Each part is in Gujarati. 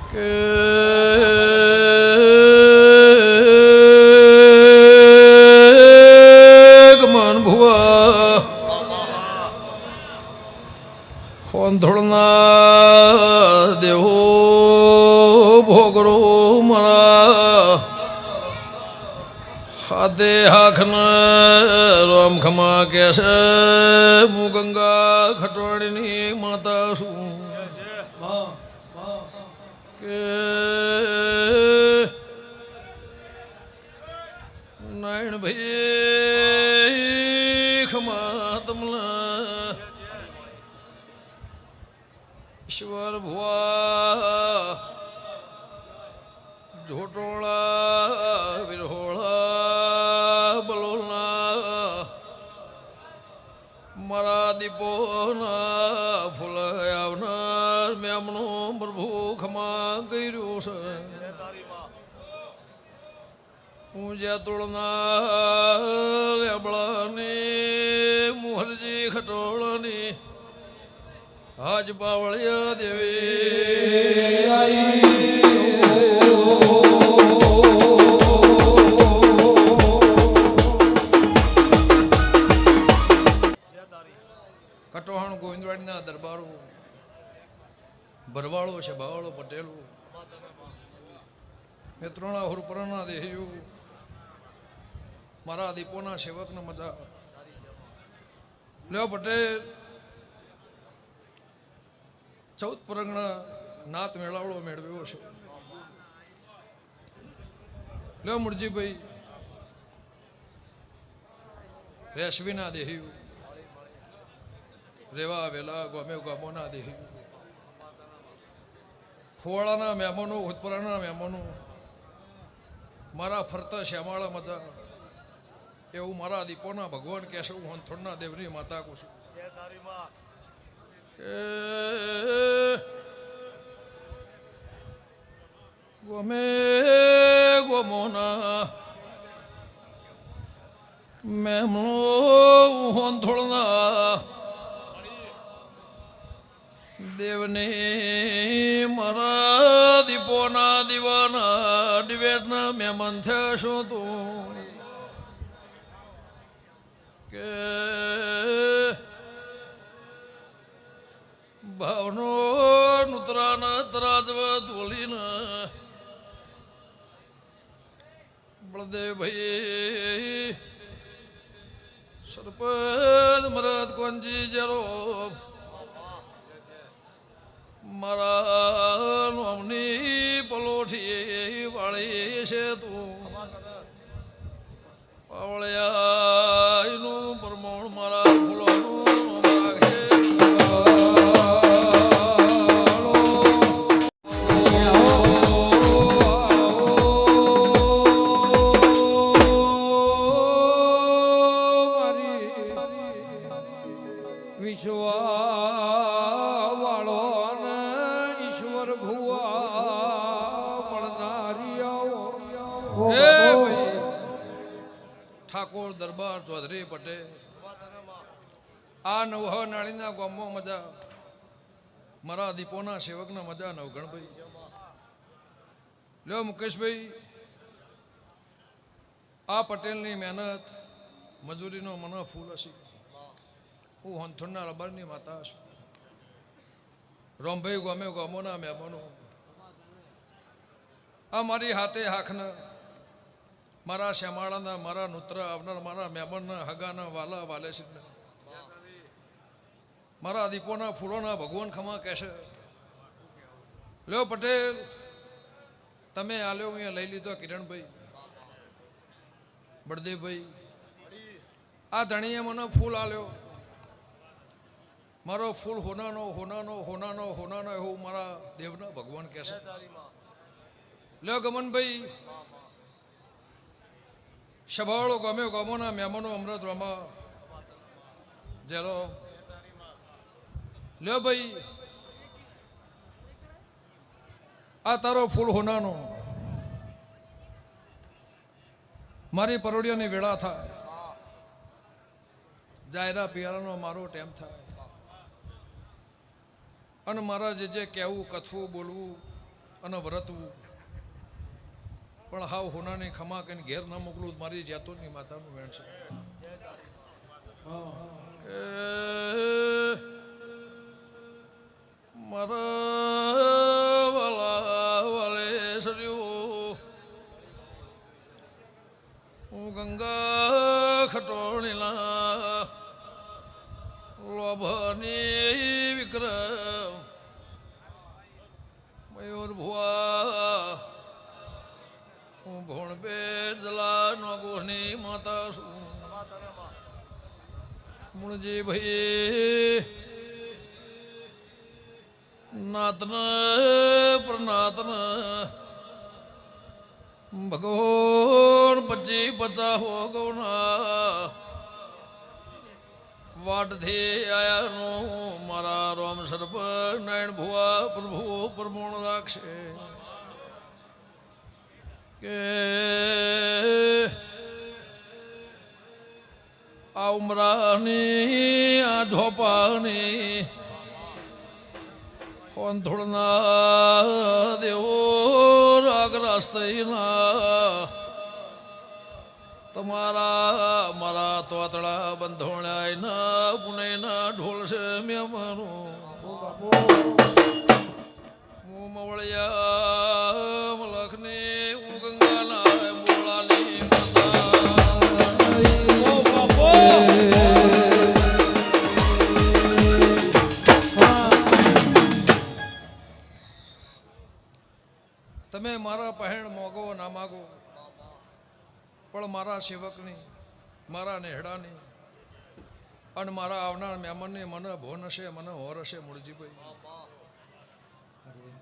કે મન ભુવા હોંધળના દેવો ભોગરો મારા હાથે હાખના રામ ખમા કે છે હું ગંગા ખટવાડીની માતા છું કે નારાયણ ભાઈ ખમા તમલા ઈશ્વર ભુવા જોટોળા વિરહોળા બલોલા મારા દીપોના ફૂલ આવનાર મેં હમણો પ્રભુ ખમા કર્યું છે હું જ્યાં તોળના લેબળાની મુહરજી ખટોળાની આજ પાવળિયા દેવી કટોહાણ ગોવિંદવાડીના દરબારો ભરવાળો છે બાવાળો પટેલો મેત્રોણા હુરપરાના દેહીઓ મારા દીપોના સેવકને મજા લ્યો પટેલ 14 પરગણા નાત મેળાવડો મેળવ્યો છે લ્યો મુરજીભાઈ રેશવીના દેહીઓ રેવા વેલા ગોમે ગામોના દેહીઓ ફુવાળાના મહેમાનો ઉત્પરાના મહેમાનો મારા ફરતા શ્યામાળા મજા એવું મારા દીપોના ભગવાન કહેશે હું હંથોડના દેવની માતા કહું છું ગોમે ગોમોના મેમણો હોંથોળના દેવને મારા દીપોના દીવાના ડિવેટના મહેમાન થયા શું તું કે ભાવનો નુતરાના તરાજવ ધોલીના બળદેવભાઈ સરપંચ મરદ કોંજી જરો મારા નોમની પલોઠી વાળી છે તું પાવળિયાનું પરમોણ મારા ફૂલોનું ઠાકોર દરબાર ચૌધરી પટેલ આ નવહ નાળીના ગામમાં મજા મારા દીપોના સેવકના મજા નવગણભાઈ લ્યો મુકેશભાઈ આ પટેલની મહેનત મજૂરીનો મને ફૂલ હશે હું હંથોડના રબારની માતા છું રોમભાઈ ગામે ગામોના મહેમાનો આ મારી હાથે હાખના મારા શ્યામાળાના મારા નુત્ર આવનાર મારા મહેમાનના હગાના વાલા વાલે છે મારા દીપોના ફૂલોના ભગવાન ખમા કહેશે લ્યો પટેલ તમે આલ્યો અહીંયા લઈ લીધો કિરણભાઈ બળદેવભાઈ આ ધણીએ મને ફૂલ આલ્યો મારો ફૂલ હોનાનો હોનાનો હોનાનો હોનાનો એવું મારા દેવના ભગવાન કહેશે લ્યો ગમનભાઈ સભાળો ગમે ગમોના મહેમાનો અમૃત રમા જેલો લ્યો ભાઈ આ તારો ફૂલ હોનાનો મારી પરોડિયાની વેળા થાય જાયરા પિયારાનો મારો ટેમ થાય અને મારા જે કહેવું કથવું બોલવું અને વ્રતવું પણ હાવ હોનાની ખમા કહીને ઘેર ના મોકલું મારી જાતોની માતાનું વેણ છે. મારા વાલા વાલે સર્યું હું ગંગા ખટોણીના લોભની વિક્રમ મયુર ભુવા હું ભોણ બે જલા નગોની માતા છું. મુળજી ભાઈ નાતન પ્રનાતન ભગવાન 25-50 હો ગૌના વાટથી આયાનો મારા રામ સર્પ નારાયણ ભુવા પ્રભુ પ્રમોણ રાખશે કે આ ઉમરાની આ ઝોપાની કોંધોળના દેવો રાગરાસ્તઈના તમારા મારા તોતળા બંધોળાયના પુણેના ઢોલ છે મેમનું હું મવળિયા મલખની હું ગંગાના મોળાની તમે મારા પહેણ મોગો ના માગો પણ મારા સેવકની મારા નેહડાની અને મારા આવનાર મહેમાનની મને ભોન હશે મને હોર હશે. મૂળજીભાઈ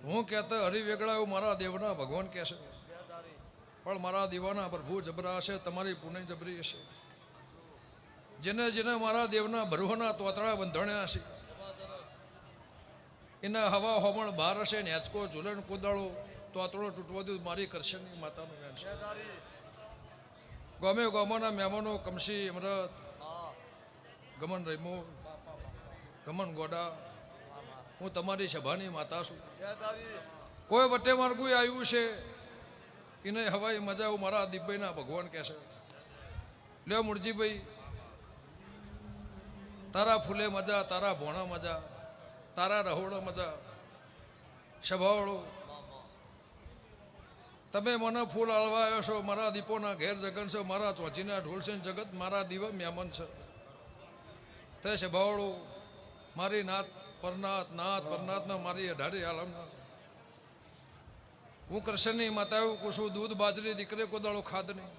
હું કહેતા હરિવેગળા એવું મારા દેવના ભગવાન કહેશે પણ મારા દીવાના પ્રભુ જબરા હશે તમારી પુણે જબરી હશે. જેને જેને મારા દેવના ભરવાના તોતળા બંધણ્યા હશે એના હવા હોમણ બહાર હશે ને હેચકો ઝૂલણ કોદાળો તોતળો તૂટવા દઉં મારી કરશનની માતાનું વેણ છે. ગમે ગોમાના મહેમાનો કમસી અમરત ગમન રૈમો ગમન ગોડા હું તમારી સભાની માતા છું. કોઈ વટે માર્ગું આવ્યું છે એને હવાઈ મજા હું મારા દીપભાઈના ભગવાન કહેશે. લ્યો મૂળજીભાઈ તારા ફૂલે મજા તારા ભોણા મજા તારા રહોડો મજા સભાવાળો તમે મને ફૂલ આળવા આવ્યો છો મારા દીપોના ઘેર જગન છે મારા ચોચીના ઢોલ છે જગત મારા દીવા મહેમાન છે તે સભાવાળો મારી નાત પરનાથના મારી 18 આલમના હું કૃષ્ણની માતા એવું કુશું દૂધ બાજરી દીકરે કોઈ દાડો ખાદ નહીં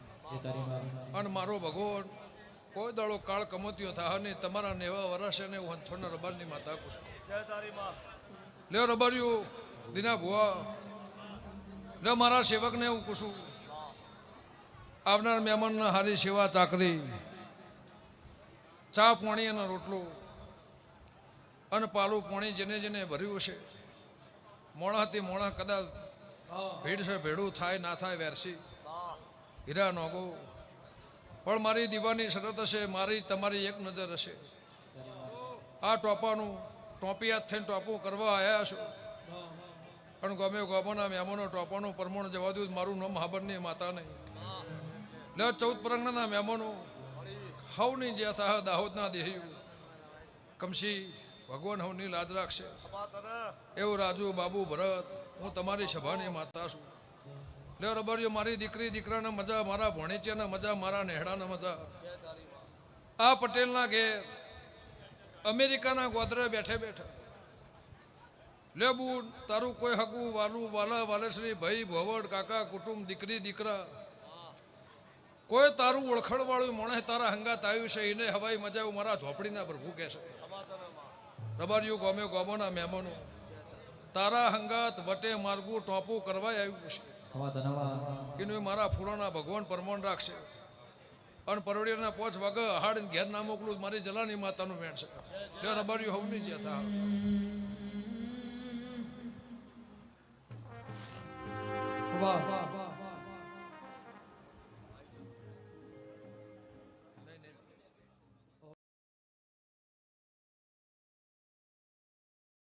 અને મારો ભગવાન કોઈ દાડો કાળ કમોતીઓ થાય નહીં તમારા નેવા વરસે ને હું હંથોના રબારની માતા કુશું. લ્યો રબાર્યું દીના ભુવા લ્યો મારા સેવકને હું કુશું આવનાર મહેમાનના હારી સેવા ચાકરી ચા પાણી અને રોટલો અને પાલું પાણી જેને જેને ભર્યું છે મોણાથી મોણા કદાચ ભીડ છે ભેડું થાય ના થાય વેરસી હીરા નોગો પણ મારી દીવાની શરત હશે મારી તમારી એક નજર હશે. આ ટોપાનું ટોપિયાત થઈને ટોપું કરવા આવ્યા છો પણ ગમે ગોમાના મહેમાનો ટોપાનું પરમણ જવા દઉં મારું નામ હાબરની માતા નહીં. લે 14 પરંગણાના મહેમાનો હવની જે થા દાહોદના દેહ્યું કમસી ભગવાન હવની લાજ રાખશે એવું રાજુ બાબુ ભરત હું તમારી સભાની માતા છું. લે રબરિયો મારી દીકરી દીકરાને મજા મારા ભણીચેને મજા મારા નેહડાને મજા. આ પટેલના ઘેર અમેરિકાના ગોદરે બેઠે બેઠા લે બુન તારું કોઈ હગું વાલું વાલા વાલેશ્રી ભાઈ ભવડ કાકા કુટુંબ દીકરી દીકરા કોઈ તારું ઓળખણવાળું મોણે તારા હંગાત આવ્યું છે એને હવાઈ મજા મારા ઝોપડીના પ્રભુ કહેશે. રબારિયું ગમે ગોમોના મહેમાનો તારા હંગાત વટે માર્ગું ટોપું કરવાય આવ્યું છે એનું મારા ફૂલોના ભગવાન પરમોણ રાખશે. અને પરવડિયાના 5 વાગે હાડીને ઘેર ના મોકલું મારી જલાની માતાનું વેણ છે. લે રબારિયું હવની છે થા વાહ